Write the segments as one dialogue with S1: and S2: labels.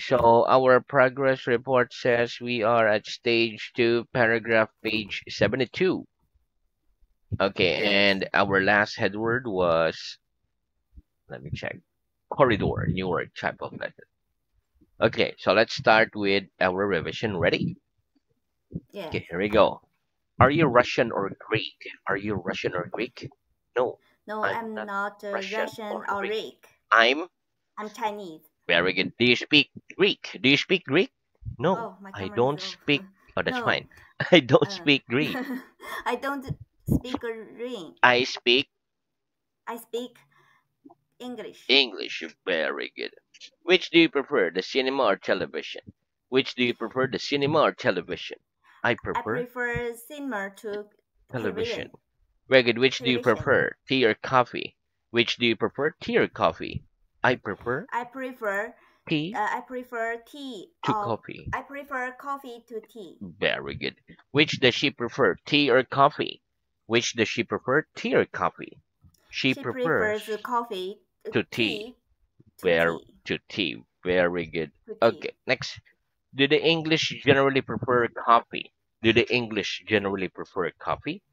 S1: So our progress report says we are at stage 2, paragraph page 72. Okay,
S2: Yes.
S1: and our last headword was, let me check, corridor, newer type of method. Okay, so let's start with our revision. Ready?
S2: Yes.
S1: Okay, here we go. Are you Russian or Greek? Are you Russian or Greek? No,
S2: No,
S1: I'm
S2: I'm
S1: not
S2: not
S1: Russian
S2: Russian
S1: or
S2: or
S1: Greek.
S2: Greek.
S1: I'm
S2: I'm Chinese.
S1: very good. Do you speak Greek? Do you speak Greek? No,
S2: Oh, my
S1: I
S2: camera is
S1: don't
S2: off.
S1: speak. Oh, that's
S2: No,
S1: fine. I don't
S2: uh,
S1: speak Greek.
S2: I don't speak Ring.
S1: I speak
S2: I speak English.
S1: English. Very good. Which do you prefer, the cinema or television? Which do you prefer, the cinema or television? I
S2: I
S1: prefer
S2: prefer cinema to
S1: television.
S2: television.
S1: Very good. Which do you
S2: Television.
S1: prefer, tea or coffee? Which do you prefer, tea or coffee? I prefer
S2: I prefer
S1: tea
S2: I prefer tea
S1: to
S2: or
S1: coffee.
S2: I prefer coffee to tea.
S1: Very good. Which does she prefer, tea or coffee? Which does she prefer, tea or coffee? She
S2: She
S1: prefers
S2: prefers coffee
S1: to tea.
S2: tea to
S1: Where
S2: tea
S1: to tea. Very good.
S2: to tea.
S1: Okay, next. Do the English generally prefer coffee? Do the English generally prefer coffee?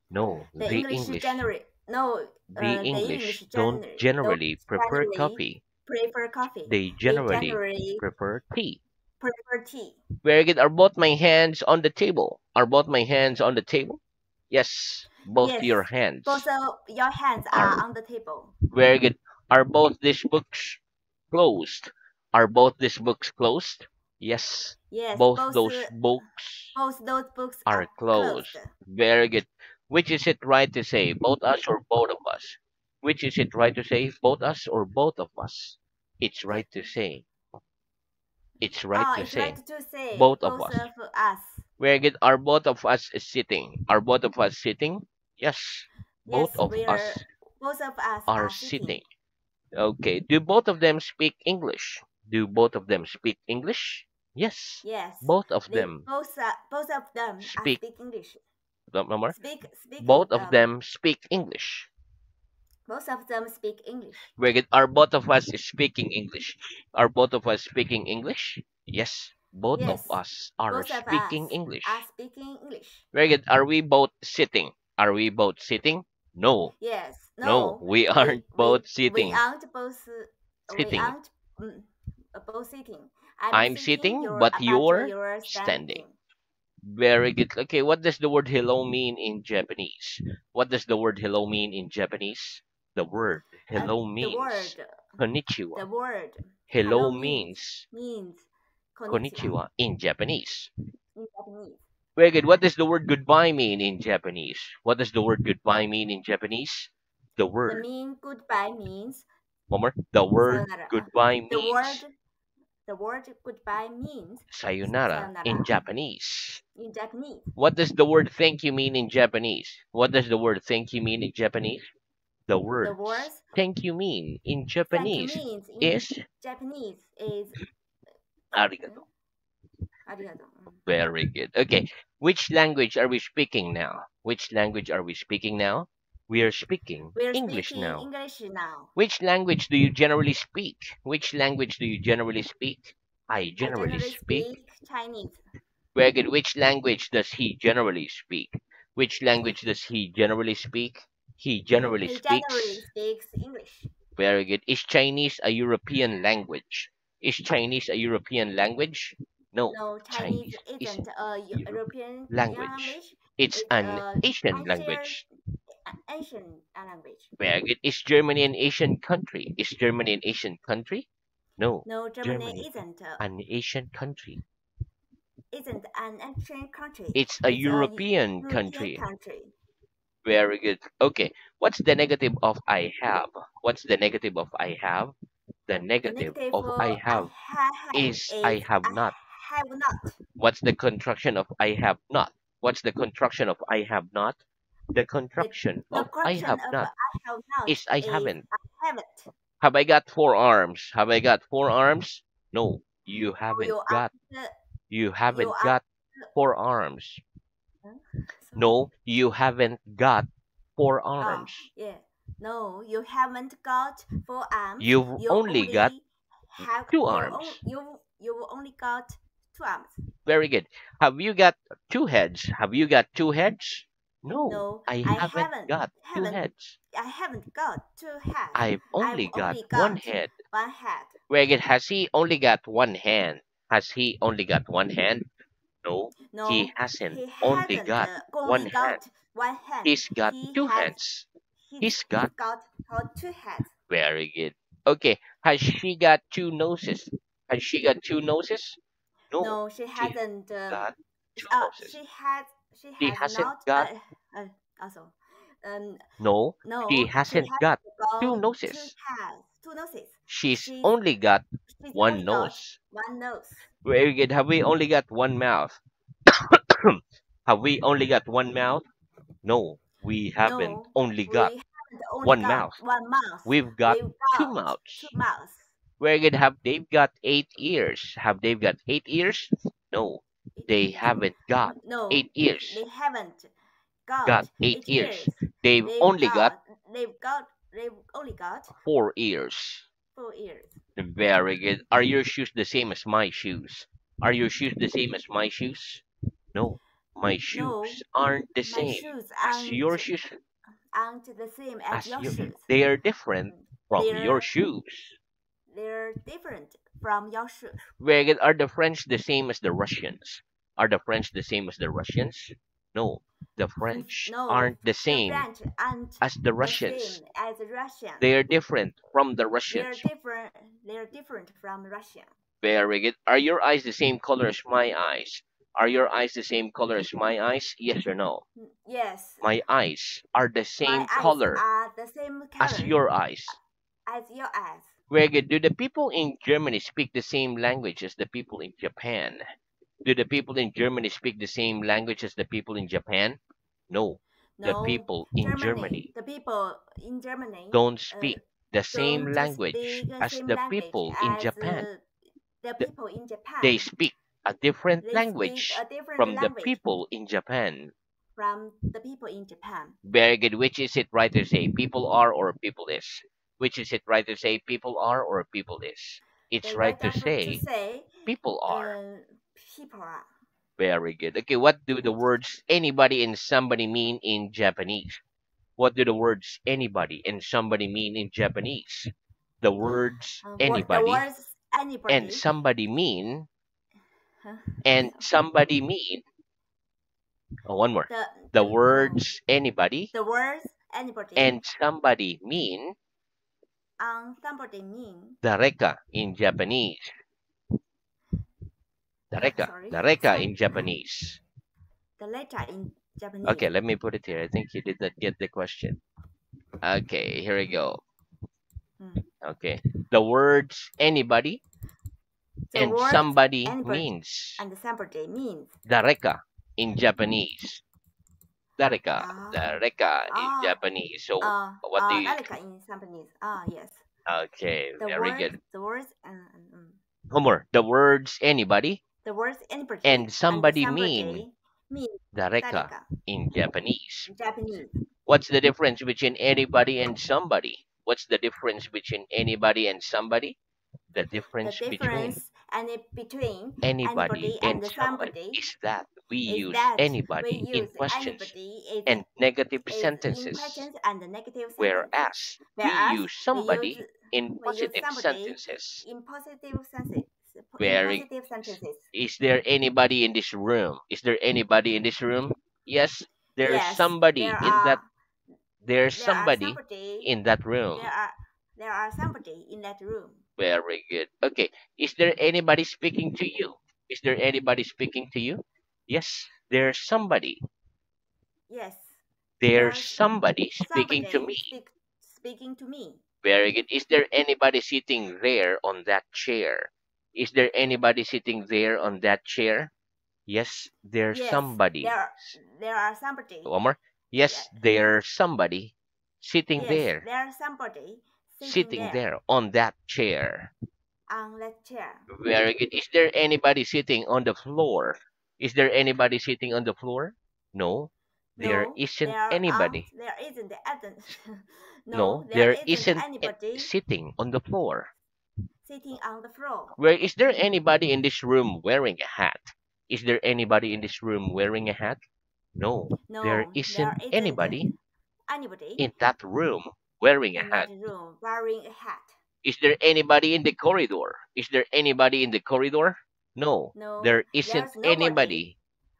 S1: No,
S2: The English generally no
S1: The
S2: the English
S1: English don't
S2: generally don't
S1: generally prefer
S2: generally
S1: coffee.
S2: prefer coffee.
S1: They
S2: They
S1: generally
S2: generally
S1: prefer tea.
S2: prefer tea.
S1: Very good. Are both my hands on the table? Are both my hands on the table? Yes, both
S2: Yes,
S1: your
S2: both
S1: hands
S2: of your hands
S1: are
S2: are on the table.
S1: very good. Are both these books closed? Are both these books closed? Yes,
S2: Yes,
S1: both those books
S2: both those books
S1: are
S2: are
S1: closed.
S2: closed.
S1: Very good. Which is it right to say? Both us or both of us? Which is it right to say? Both us or both of us? It's
S2: The,
S1: right to say. It's right to
S2: it's right
S1: say.
S2: to say
S1: Both of
S2: both
S1: us.
S2: of us.
S1: Very good. Are both of us sitting? Are both of us sitting? Yes. Both
S2: Yes,
S1: of us
S2: both of us
S1: are
S2: are sitting.
S1: sitting. Okay. Do both of them speak English? Do both of them speak English? Yes.
S2: Yes,
S1: Both of
S2: they
S1: them
S2: both of them are
S1: speak.
S2: speak English.
S1: No more.
S2: Speaking
S1: Both of them speak English.
S2: both of them speak English.
S1: Very good. Are both of us speaking English? Are both of us speaking English? Yes. Both of
S2: Yes,
S1: us are
S2: both of us
S1: speaking
S2: are
S1: English.
S2: speaking English.
S1: Very good. Are we both sitting? Are we both sitting? No.
S2: Yes,
S1: No,
S2: no,
S1: we aren't both
S2: we
S1: sitting.
S2: aren't both we
S1: Sitting.
S2: aren't both sitting. I'm
S1: I'm
S2: sitting,
S1: sitting, but
S2: but
S1: you're
S2: you're
S1: standing.
S2: standing.
S1: Very good. Okay, what does the word hello mean in Japanese? What does the word hello mean in Japanese? The word
S2: Uh,
S1: hello
S2: the
S1: means
S2: word
S1: konnichiwa.
S2: the word hello
S1: Hello means
S2: means konnichiwa
S1: konnichiwa in Japanese.
S2: in Japanese.
S1: Very good. What does the word goodbye mean in Japanese? What does the word goodbye mean in Japanese? The
S2: The
S1: word.
S2: mean goodbye means
S1: One more. The word
S2: sayonara.
S1: goodbye
S2: The
S1: means
S2: word goodbye means
S1: sayonara in
S2: sayonara
S1: Japanese.
S2: in Japanese.
S1: What does the word thank you mean in Japanese? What does the word thank you mean in Japanese? The
S2: The
S1: words
S2: words
S1: thank you mean in
S2: thank you
S1: Japanese
S2: means in
S1: is
S2: Japanese is
S1: arigato.
S2: arigato.
S1: Very good. Okay, which language are we speaking now? Which language are we speaking now? We are speaking
S2: We're
S1: English
S2: speaking
S1: now.
S2: English now.
S1: Which language do you generally speak? Which language do you generally speak? I
S2: I
S1: generally
S2: generally
S1: speak.
S2: speak Chinese.
S1: Very good. Which language does he generally speak? Which language does he generally speak? He generally
S2: He
S1: speaks.
S2: generally speaks English.
S1: Very good. Is Chinese a European language? Is Chinese a European language? No,
S2: No, Chinese
S1: Chinese isn't
S2: isn't a
S1: European
S2: European
S1: language.
S2: language.
S1: It's
S2: It's
S1: an
S2: a
S1: Asian
S2: Asian
S1: language.
S2: Asian language.
S1: Very good. Is Germany an Asian country? Is Germany an Asian country? No,
S2: No, Germany
S1: Germany
S2: isn't
S1: an Asian country.
S2: an Asian country.
S1: It's a
S2: It's a
S1: European
S2: European
S1: country.
S2: country.
S1: Very good. Okay. What's the negative of I have? What's the negative of I have? The
S2: The
S1: negative
S2: negative
S1: of I
S2: I
S1: have
S2: have
S1: is I
S2: is
S1: have
S2: I
S1: not.
S2: have not.
S1: What's the contraction of I have not? What's the contraction of I have not? The
S2: The
S1: contraction
S2: the
S1: of I
S2: correction
S1: have
S2: of
S1: not
S2: I have not
S1: is I
S2: is
S1: haven't.
S2: I haven't.
S1: Have I got 4 arms? Have I got 4 arms? No, you
S2: So
S1: haven't
S2: you are
S1: got. You
S2: you
S1: haven't
S2: are
S1: got 4 arms.
S2: huh? Sorry.
S1: No, you haven't got four
S2: Oh
S1: arms.
S2: yeah. No, you haven't got 4 arms.
S1: You've
S2: You
S1: only got
S2: only have
S1: two arms.
S2: you only got two arms.
S1: Very good. Have you got two heads? Have you got two heads? No,
S2: No,
S1: I
S2: I
S1: haven't got two
S2: haven't
S1: heads.
S2: I haven't got two heads.
S1: I've
S2: I've
S1: only got
S2: only
S1: one
S2: got
S1: head.
S2: one head.
S1: Very good. Has he only got one hand? Has he only got one hand? No, he
S2: No,
S1: hasn't
S2: he
S1: only
S2: hasn't
S1: got one
S2: only
S1: hand.
S2: got one hand.
S1: He's got two hands.
S2: He's
S1: He's
S2: got two heads.
S1: very good. Okay, has she got two noses? Has she got two noses? No,
S2: No, she
S1: she
S2: hasn't.
S1: got two
S2: Uh,
S1: noses.
S2: she has she
S1: She
S2: has
S1: hasn't
S2: not.
S1: got,
S2: Uh, also, um,
S1: no, she
S2: no, she
S1: hasn't
S2: has
S1: got two
S2: got
S1: noses.
S2: two noses.
S1: She's
S2: She's
S1: only got
S2: she's
S1: one
S2: only got
S1: nose.
S2: one nose.
S1: Very good. Have we only got one mouth? Have we only got one mouth? No, we haven't
S2: No,
S1: only got
S2: we haven't only
S1: one
S2: got
S1: mouth.
S2: one mouth.
S1: We've got
S2: We've
S1: two
S2: got two
S1: mouths.
S2: mouths.
S1: Very good. Have they got 8 ears? Have they got 8 ears? No,
S2: Eight
S1: they
S2: ears.
S1: haven't got
S2: No,
S1: 8 ears.
S2: they haven't
S1: Got
S2: got
S1: eight
S2: eight
S1: ears.
S2: ears.
S1: They've only got
S2: They've only got
S1: 4 ears.
S2: 4 ears.
S1: Very good. Are your shoes the same as my shoes? Are your shoes the same as my shoes? No, my
S2: No,
S1: shoes aren't the
S2: my
S1: same
S2: shoes
S1: as your shoes.
S2: aren't the same as
S1: As
S2: your
S1: your,
S2: shoes.
S1: they are different from your
S2: They're
S1: shoes.
S2: they're different from your shoes.
S1: Very good. Are the French the same as the Russians? Are the French the same as the Russians? No, the French
S2: No,
S1: aren't the
S2: the
S1: same
S2: French aren't
S1: as the
S2: the
S1: Russians.
S2: same as the Russian.
S1: They are different from the
S2: They're
S1: Russians.
S2: different. They're different from Russia.
S1: Very good. Are your eyes the same color as my eyes? Are your eyes the same color as my eyes? Yes or no?
S2: Yes,
S1: My eyes are the
S2: my
S1: same
S2: eyes
S1: color
S2: are the same
S1: as
S2: color
S1: your eyes.
S2: as your eyes.
S1: Very good. Do the people in Germany speak the same language as the people in Japan? Do the people in Germany speak the same language as the people in Japan? No. The
S2: No,
S1: people in
S2: Germany.
S1: Germany
S2: The people in Germany
S1: don't
S2: uh,
S1: speak the same
S2: don't
S1: language
S2: speak the
S1: as
S2: same
S1: the
S2: language
S1: people in
S2: as
S1: Japan.
S2: the
S1: Th-
S2: people in
S1: They
S2: Japan.
S1: speak a different
S2: They speak
S1: language
S2: a different
S1: from the
S2: language
S1: people in Japan.
S2: from the people in Japan.
S1: Very good. Which is it right to say? People are or people is? Which is it right to say? People are or people is? It's
S2: The
S1: right
S2: right
S1: to
S2: answer to
S1: say
S2: say
S1: people are.
S2: uh, people are.
S1: Very good. Okay, what do the
S2: Which
S1: words anybody and somebody mean in Japanese? What do the words anybody and somebody mean in Japanese? The words
S2: the
S1: anybody
S2: words
S1: and
S2: anybody.
S1: somebody mean
S2: Huh?
S1: and somebody mean. Oh, one more.
S2: The
S1: The
S2: the
S1: words anybody
S2: the words anybody
S1: and somebody mean
S2: and somebody mean.
S1: dareka in Japanese. Dareka.
S2: Sorry,
S1: Dareka
S2: sorry.
S1: in Japanese.
S2: The letter in Japanese.
S1: Okay, let me put it here. I think you did not get the question. Okay, here we go.
S2: Mm.
S1: Okay. The words anybody
S2: The
S1: and
S2: word
S1: somebody
S2: anybody
S1: means
S2: and somebody means.
S1: dareka in Japanese. Dareka.
S2: Ah,
S1: Dareka in
S2: ah,
S1: Japanese. So what do you
S2: Alika in Japanese. Ah, yes.
S1: Okay, very good.
S2: The words,
S1: Homer, the words anybody
S2: the words anybody
S1: and
S2: and
S1: somebody mean
S2: somebody mean
S1: dareka
S2: Daleka
S1: in Japanese.
S2: in Japanese.
S1: What's the difference between anybody and somebody? What's the difference between anybody and somebody? The
S2: The
S1: difference between
S2: difference and between
S1: anybody
S2: anybody
S1: and
S2: and
S1: somebody
S2: somebody
S1: is that we
S2: is
S1: use
S2: that we
S1: anybody in
S2: use
S1: questions
S2: anybody
S1: and negative
S2: is in
S1: sentences,
S2: questions and negative sentences,
S1: whereas we
S2: whereas
S1: use
S2: we use
S1: somebody in
S2: we use
S1: positive
S2: somebody
S1: sentences.
S2: in positive sentences. In
S1: Very.
S2: positive sentences.
S1: Is there anybody in this room? Is there anybody in this room? Yes, there's
S2: Yes,
S1: somebody in that. There's
S2: there are
S1: somebody
S2: somebody
S1: in that room.
S2: there are there are somebody in that room.
S1: Very good. Okay. Is there anybody speaking to you? Is there anybody speaking to you? Yes, there's somebody.
S2: Yes,
S1: There's
S2: there's
S1: somebody speaking to
S2: somebody
S1: me.
S2: speaking to me.
S1: Very good. Is there anybody sitting there on that chair? Is there anybody sitting there on that chair? Yes, there's
S2: Yes,
S1: somebody.
S2: there are somebody.
S1: One more.
S2: Yeah.
S1: Yes, there's somebody sitting
S2: Yes,
S1: there.
S2: there's somebody
S1: Sitting there on that chair.
S2: on that chair.
S1: Very good. Is there anybody sitting on the floor? Is there anybody sitting on the floor? No, there
S2: No,
S1: isn't anybody.
S2: there isn't.
S1: No,
S2: No, there
S1: there
S2: isn't
S1: isn't
S2: anybody
S1: sitting on the floor.
S2: sitting on the floor.
S1: Where is there anybody in this room wearing a hat? Is there anybody in this room wearing a hat? No, there
S2: No,
S1: isn't
S2: there isn't
S1: anybody
S2: anybody
S1: in that room wearing a
S2: in that
S1: hat.
S2: room wearing a hat.
S1: Is there anybody in the corridor? Is there anybody in the corridor? No,
S2: No,
S1: there isn't
S2: there's nobody.
S1: anybody.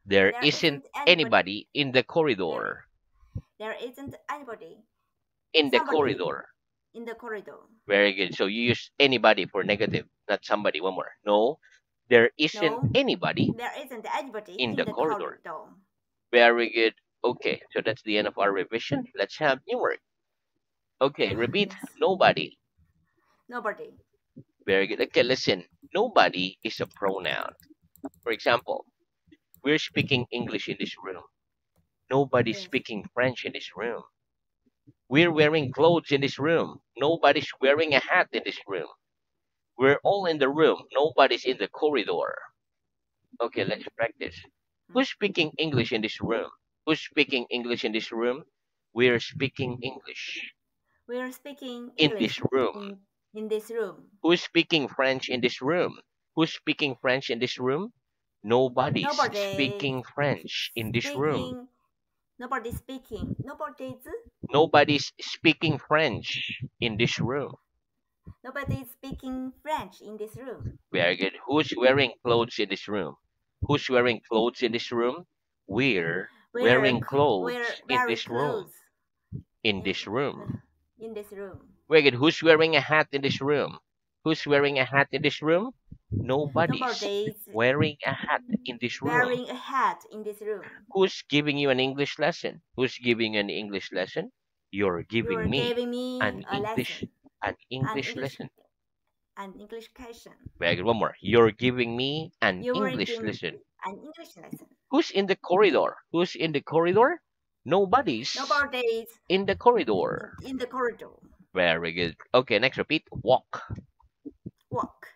S1: There
S2: There
S1: isn't
S2: isn't anybody.
S1: anybody in the
S2: There,
S1: corridor.
S2: there isn't anybody.
S1: In the
S2: Somebody
S1: corridor.
S2: in the corridor.
S1: Very good. So you use anybody for negative, not somebody. One more. No, there isn't
S2: No,
S1: anybody
S2: there isn't anybody
S1: in
S2: in
S1: the
S2: the
S1: corridor.
S2: corridor.
S1: Very good. Okay, so that's the end of our revision. Let's have new work. Okay, repeat.
S2: Yes.
S1: Nobody.
S2: Nobody.
S1: Very good. Okay, listen. Nobody is a pronoun. For example, we're speaking English in this room. Nobody's
S2: Yes.
S1: speaking French in this room. We're wearing clothes in this room. Nobody's wearing a hat in this room. We're all in the room. Nobody's in the corridor. Okay, let's practice. Who's speaking English in this room? Who's speaking English in this room? We're speaking English
S2: We're speaking
S1: in this
S2: English
S1: room.
S2: in this room.
S1: Who's speaking French in this room? Who's speaking French in this room? Nobody's
S2: Nobody
S1: speaking French in this room.
S2: speaking. Nobody's speaking.
S1: Nobody's speaking French in this room.
S2: Nobody's speaking French in this room.
S1: Very good. Who's wearing clothes in this room? Who's wearing clothes in this room? We're wearing clothes
S2: We're
S1: in
S2: wearing
S1: this room.
S2: clothes
S1: In this room.
S2: in this room.
S1: Very good. Who's wearing a hat in this room? Who's wearing a hat in this room? Nobody's
S2: Nobody's
S1: wearing a hat in this room.
S2: wearing a hat in this room.
S1: Who's giving you an English lesson? Who's giving you an English lesson? You're giving
S2: You're
S1: me
S2: giving me
S1: an
S2: a
S1: English
S2: lesson.
S1: lesson.
S2: An English lesson.
S1: Very good. One more. You're giving me an
S2: You're
S1: English
S2: giving
S1: lesson.
S2: an English lesson.
S1: Who's in the corridor? Who's in the corridor? Nobody's
S2: Nobody's
S1: in the corridor.
S2: in the corridor.
S1: Very good. Okay, next repeat. Walk.
S2: Walk.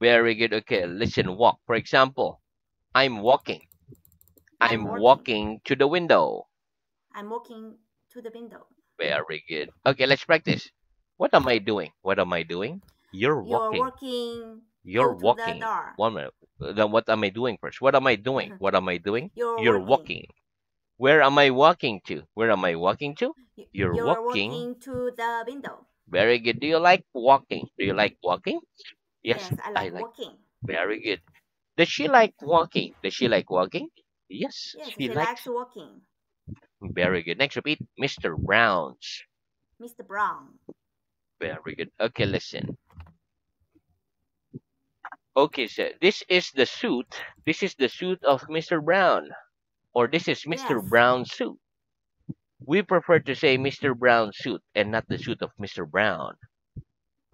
S1: Very good. Okay, listen. Walk. For example, I'm walking. I'm
S2: walking.
S1: walking to the window.
S2: I'm walking to the window.
S1: Very good. Okay, let's practice. What am I doing? What am I doing? You're walking.
S2: walking.
S1: You're
S2: Go to
S1: walking.
S2: the door.
S1: 1 minute. Then what am I doing first? What am I doing? What am I doing?
S2: You're
S1: walking. Where am I walking to? Where am I walking to? You're walking
S2: to the window.
S1: Very good. Do you like walking? Do you like walking?
S2: Yes, I like walking.
S1: Very good. Does she like walking? Does she like walking? Yes,
S2: Yes,
S1: she
S2: she likes walking.
S1: Very good. Next repeat. Mr. Brown's.
S2: Mr. Brown.
S1: Very good. Okay, listen. Okay, so this is the suit. This is the suit of Mr. Brown. Or this is Mr.
S2: Yes.
S1: Brown's suit. We prefer to say Mr. Brown's suit and not the suit of Mr. Brown.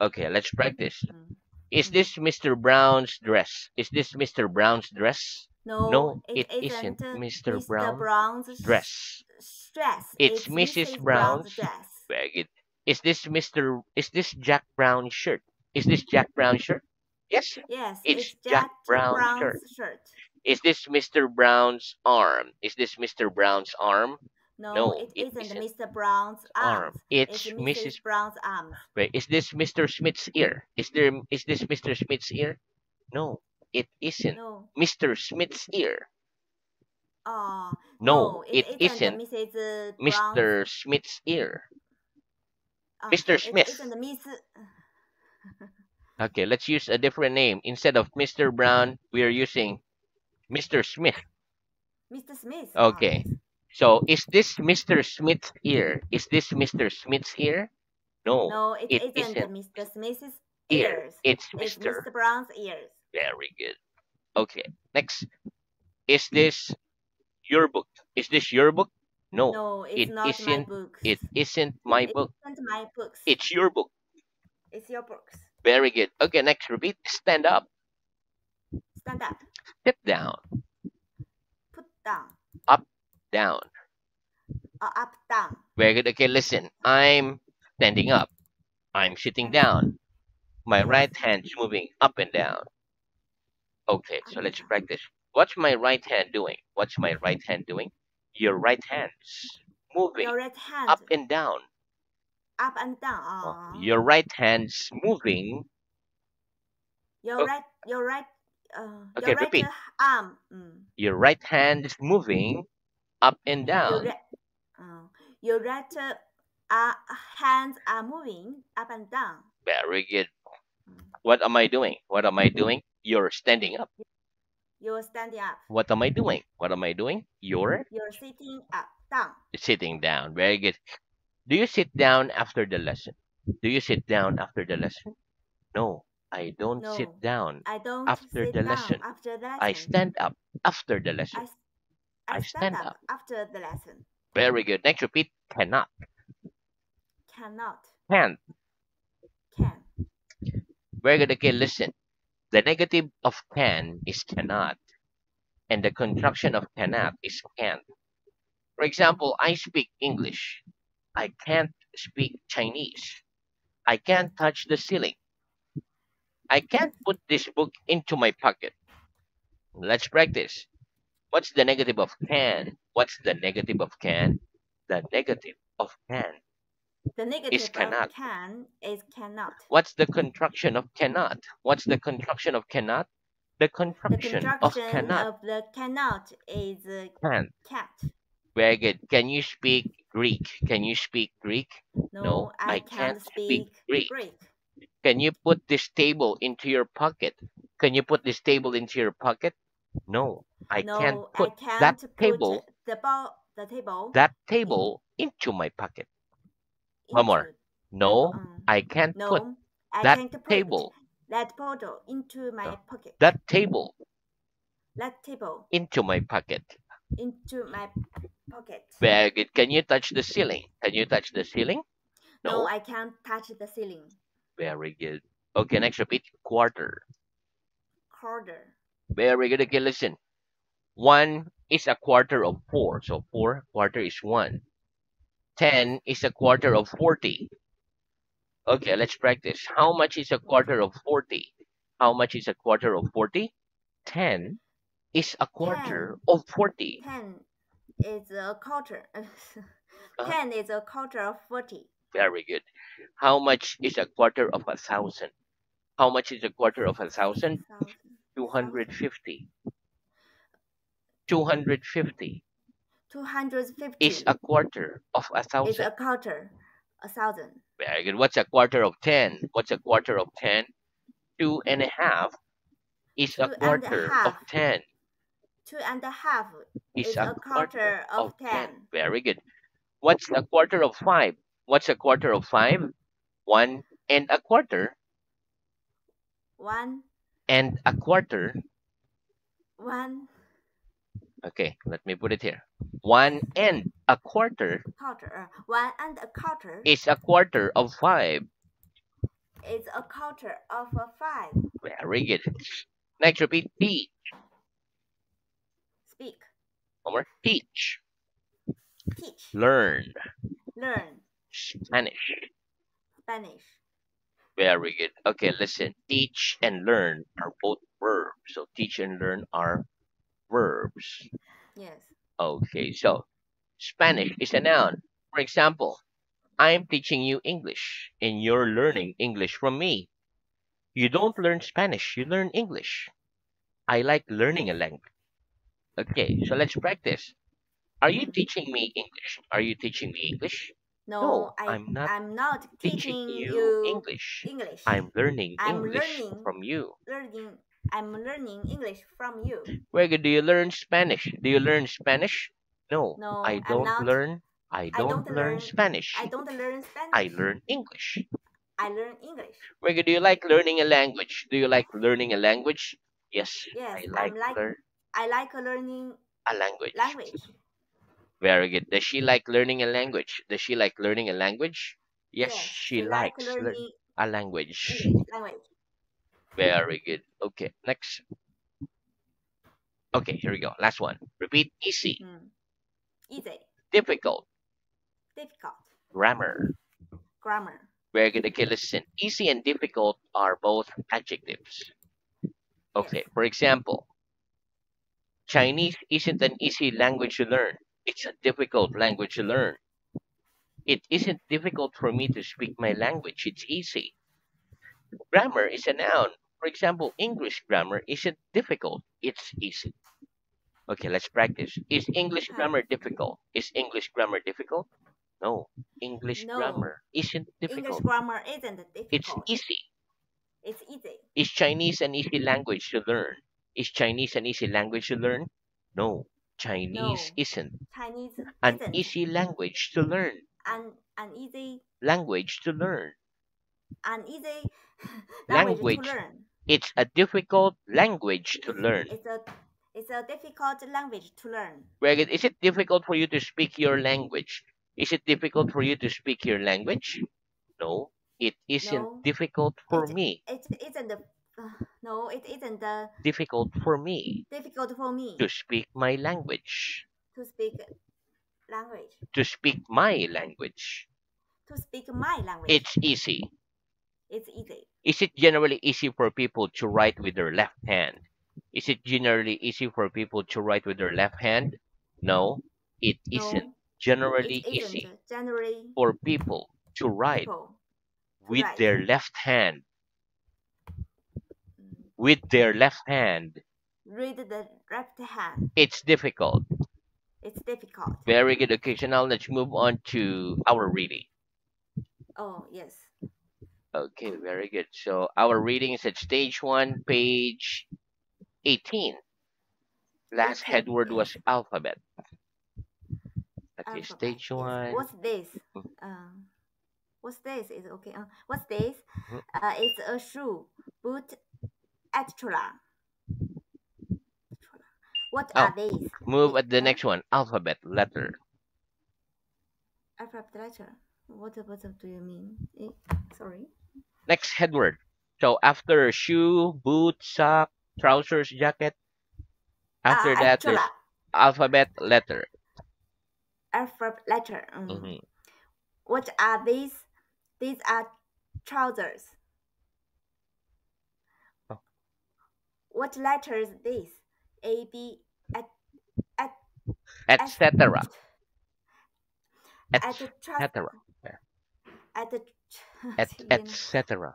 S1: Okay, let's practice. Is this Mr. Brown's dress? Is this Mr. Brown's dress?
S2: No,
S1: it isn't Mr.
S2: Brown's
S1: dress.
S2: dress.
S1: It's Mrs. Brown's
S2: dress.
S1: Very good. Is this Jack Brown's shirt? Is this Jack Brown's shirt? Yes.
S2: Yes,
S1: it's Jack Brown's
S2: shirt.
S1: Is this Mr. Brown's arm? Is this Mr. Brown's arm?
S2: No, it isn't Mr. Brown's arms.
S1: It's
S2: Mrs. Brown's arms.
S1: Wait, is this Mr. Smith's ear? Is this Mr. Smith's ear? No, it isn't.
S2: No.
S1: Mr. Smith's ear.
S2: No, it
S1: isn't
S2: Mrs.
S1: Mr. Smith's ear. Mr. Smith.
S2: It isn't Miss.
S1: Okay, let's use a different name. Instead of Mr. Brown, we are using Mr. Smith.
S2: Mr. Smith.
S1: Okay. So, is this Mr. Smith's ear? Is this Mr. Smith's ear? No,
S2: it isn't Mr. Smith's
S1: ear.
S2: ears.
S1: It's
S2: Mr. Brown's ears.
S1: Very good. Okay, next. Is this your book? Is this your book? No,
S2: it's not
S1: isn't,
S2: my books.
S1: It isn't my book.
S2: It isn't my books.
S1: It's your book.
S2: It's your books.
S1: Very good. Okay, next repeat. Stand up.
S2: Stand up.
S1: Sit down.
S2: Put down.
S1: Up, down.
S2: Up, down.
S1: Very good. Okay, listen. I'm standing up. I'm sitting down. My right hand's moving up and down. Okay, so let's practice. What's my right hand doing? What's my right hand doing? Your right hand's moving
S2: Your right hand.
S1: up and down.
S2: Up and down.
S1: Your right hand's moving
S2: Your
S1: Oh,
S2: right, your right,
S1: okay,
S2: your right
S1: repeat.
S2: arm.
S1: Your right hand is moving up and
S2: Your
S1: down.
S2: right, uh, your right uh, hands are moving up and down.
S1: Very good.
S2: Mm.
S1: What am I doing? What am I doing? You're standing up.
S2: You're standing up.
S1: What am I doing? What am I doing? You're
S2: You're sitting up, down.
S1: sitting down. Very good. Do you sit down after the lesson? Do you sit down after the lesson? No, I don't sit
S2: No,
S1: down
S2: I don't
S1: after the
S2: sit down
S1: lesson.
S2: after the
S1: I
S2: lesson.
S1: stand up after the
S2: I,
S1: lesson.
S2: s- I
S1: I
S2: stand
S1: stand
S2: up
S1: up.
S2: after the lesson.
S1: Very good. Next, repeat. Cannot.
S2: Cannot.
S1: Can't.
S2: Can.
S1: Very good. Okay, listen. The negative of can is cannot, and the contraction of cannot is can't. For example, I speak English. I can't speak Chinese. I can't touch the ceiling. I can't put this book into my pocket. Let's practice. What's the negative of can? What's the negative of can? The negative of can
S2: The
S1: is
S2: negative of
S1: cannot.
S2: can is cannot.
S1: What's the contraction of cannot? What's the contraction of cannot? The
S2: The
S1: contraction of
S2: contraction
S1: cannot.
S2: of the cannot is
S1: Can't.
S2: can't.
S1: Very good. Can you speak Greek? Can you speak Greek?
S2: No,
S1: No,
S2: I
S1: I can't
S2: can't
S1: speak
S2: speak
S1: Greek.
S2: Greek.
S1: Can you put this table into your pocket? Can you put this table into your pocket? No, I can't
S2: No, I
S1: put that
S2: can't put
S1: table
S2: the table
S1: that
S2: in
S1: table into my pocket. One more.
S2: into my
S1: No, I can't put
S2: no, I
S1: that
S2: can't put
S1: table,
S2: that bottle into my
S1: no,
S2: pocket.
S1: that table
S2: That table
S1: into my pocket.
S2: into my pocket.
S1: Very good. Can you touch the ceiling? Can you touch the ceiling?
S2: No,
S1: No.
S2: I can't touch the ceiling.
S1: Very good. Okay, next repeat. Quarter.
S2: Quarter.
S1: Very good. Okay, listen. One is a quarter of four. So four quarter is one.
S2: Yes.
S1: 10 is a quarter of 40. Okay, let's practice. How much is a quarter of 40? How much is a quarter of 40? 10 is a quarter
S2: 10.
S1: of 40.
S2: 10 is a quarter.
S1: Uh,
S2: 10 is a quarter of 40.
S1: very good. How much is a quarter of a thousand? How much is a quarter of a thousand?
S2: Thousand. Thousand.
S1: 250.
S2: Two,
S1: 250 is
S2: 250
S1: a quarter of a
S2: is
S1: thousand.
S2: a quarter. A thousand.
S1: Very good. What's a quarter of 10? What's a quarter of 10? Two and a half is a
S2: Two and a
S1: quarter of
S2: half.
S1: 10.
S2: Two and a half
S1: Is
S2: is
S1: a
S2: a
S1: quarter
S2: quarter
S1: of
S2: of
S1: 10.
S2: 10.
S1: Very good. What's a quarter of 5? What's a quarter of 5? One and a quarter
S2: One,
S1: and a quarter.
S2: one
S1: Okay, let me put it here. One and a quarter
S2: quarter. One and a quarter
S1: is a quarter of 5.
S2: is a quarter of a 5.
S1: Very good. Next, repeat teach.
S2: Speak.
S1: One more. Teach.
S2: Teach.
S1: Learn.
S2: Learn.
S1: Spanish.
S2: Spanish.
S1: Very good. Okay, listen. Teach and learn are both verbs. So teach and learn are verbs.
S2: Yes.
S1: Okay, so Spanish is a noun. For example, I'm teaching you English and you're learning English from me. You
S2: Yes.
S1: don't learn Spanish, you learn English. I like learning
S2: Yes.
S1: a language. Okay, so let's practice. Are you
S2: Mm.
S1: teaching me English? Are you teaching me English?
S2: No,
S1: No, I'm not
S2: I'm not
S1: teaching
S2: teaching
S1: you
S2: you
S1: English.
S2: English.
S1: I'm learning
S2: I'm
S1: English
S2: learning
S1: from you.
S2: learning I'm learning English from you.
S1: Where do you learn Spanish? Do you learn Spanish? No,
S2: No,
S1: I
S2: I'm
S1: don't
S2: not.
S1: learn. I don't learn
S2: I
S1: Spanish.
S2: don't learn
S1: I
S2: Spanish.
S1: learn English.
S2: I learn English.
S1: Where do you like learning a language? Do you like learning a language? Yes,
S2: Yes,
S1: I like learn
S2: I like learning
S1: a language.
S2: language.
S1: Very good. Does she like learning a language? Does she like learning a language? Yes,
S2: Yes,
S1: she
S2: she like
S1: likes learn
S2: learning
S1: a language.
S2: English language.
S1: Very good. Okay, next. Okay, here we go. Last one. Repeat easy,
S2: Mm. Easy,
S1: difficult,
S2: difficult,
S1: grammar.
S2: grammar.
S1: Very good. Okay, listen. Easy and difficult are both adjectives.
S2: Yes.
S1: Okay, for example, Chinese isn't an easy language to learn. It's a difficult language to learn. It isn't difficult for me to speak my language. It's easy. Grammar is a noun. For example, English grammar isn't difficult. It's easy. Okay, let's practice. Is English
S2: Hi.
S1: grammar difficult? Is English grammar difficult? No. English
S2: No,
S1: grammar isn't
S2: English
S1: difficult.
S2: grammar isn't
S1: It's
S2: difficult.
S1: easy.
S2: It's easy.
S1: Is Chinese an easy language to learn? Is Chinese an easy language to learn? No. Chinese
S2: No,
S1: isn't
S2: Chinese
S1: an
S2: isn't
S1: easy language to learn.
S2: an easy
S1: Language to learn.
S2: an easy language to
S1: Language.
S2: learn.
S1: It's a difficult language to
S2: It's
S1: learn.
S2: it's a it's a difficult language to learn.
S1: Greg, is it difficult for you to speak your language? Is it difficult for you to speak your language? No, it isn't
S2: No,
S1: difficult for
S2: it
S1: me.
S2: it isn't. No, it isn't
S1: Difficult for me
S2: difficult for me
S1: to speak my language.
S2: to speak language.
S1: To speak my language.
S2: To speak my language.
S1: It's easy.
S2: It's easy.
S1: Is it generally easy for people to write with their left hand? Is it generally easy for people to write with their left hand? No, it isn't
S2: No, it
S1: generally
S2: isn't
S1: easy
S2: generally
S1: for people to write
S2: people to
S1: with
S2: write.
S1: their left hand.
S2: Mm,
S1: With their left hand.
S2: read the left hand.
S1: It's difficult.
S2: It's difficult.
S1: Very good. Okay, so now let's move on to our reading.
S2: Oh, yes.
S1: Okay, very good. So our reading is at stage 1, page 18. Last
S2: 18.
S1: headword
S2: Yes.
S1: was alphabet. Okay,
S2: Alphabet.
S1: stage
S2: Yes.
S1: 1.
S2: What's this? What's this? Is okay. What's this?
S1: Mhm.
S2: It's a shoe. Boot extra. What
S1: Oh,
S2: are these?
S1: move at the next one. Alphabet, letter.
S2: Alphabet letter. What do you mean? Sorry.
S1: Next headword. So after shoe, boot, sock, trousers, jacket, after that
S2: Extra.
S1: there's alphabet, letter.
S2: Alphabet letter.
S1: Mhm.
S2: What are these? These are trousers.
S1: Oh.
S2: What letter is this? A, B, at,
S1: Etc.
S2: at the trust,
S1: Etc.
S2: at the,
S1: Etc.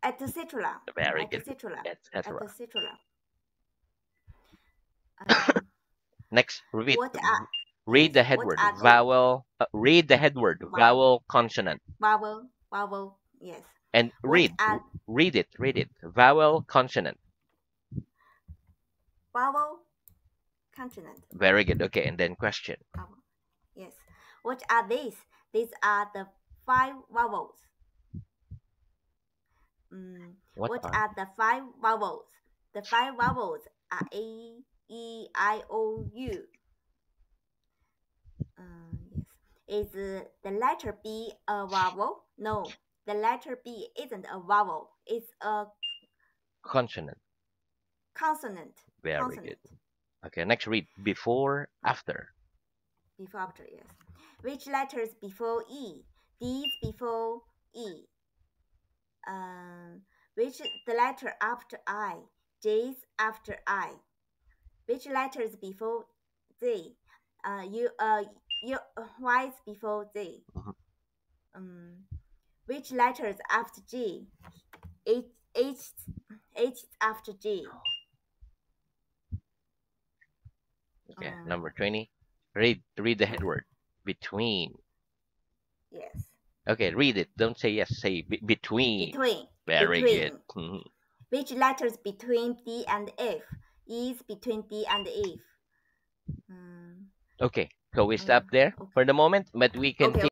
S2: at the citula,
S1: Very
S2: at the
S1: good.
S2: citula, at
S1: Etc.
S2: the citula.
S1: Next, read.
S2: What are
S1: Read
S2: yes?
S1: the
S2: What
S1: headword.
S2: are these?
S1: Vowel. Read the headword. Vowel, consonant.
S2: Vowel. Yes.
S1: And
S2: What
S1: read.
S2: are
S1: Read it. Read it. Vowel, consonant.
S2: vowel? Consonant.
S1: Very good. Okay, and then question.
S2: Vowel. Yes. What are these? These are the 5 vowels. What are the 5 vowels? The 5 vowels are A, E, I, O, U. Yes. Is the letter B a vowel? No, the letter B isn't a vowel. It's a
S1: Consonant.
S2: consonant.
S1: Very
S2: Consonant.
S1: good. Okay, next read. Before, after.
S2: Before, after, yes. Which letters before E? These before E. Which the letter after I? J's after I. Which letters before Z? Y's before Z. Which letters after G? H after G.
S1: Okay, number 20. Read the headword. Between.
S2: Yes.
S1: Okay, read it. Don't say yes. Say between. Very good.
S2: Which letters between D and F? Is between D and F.
S1: Okay, so we stop there for the moment, but we can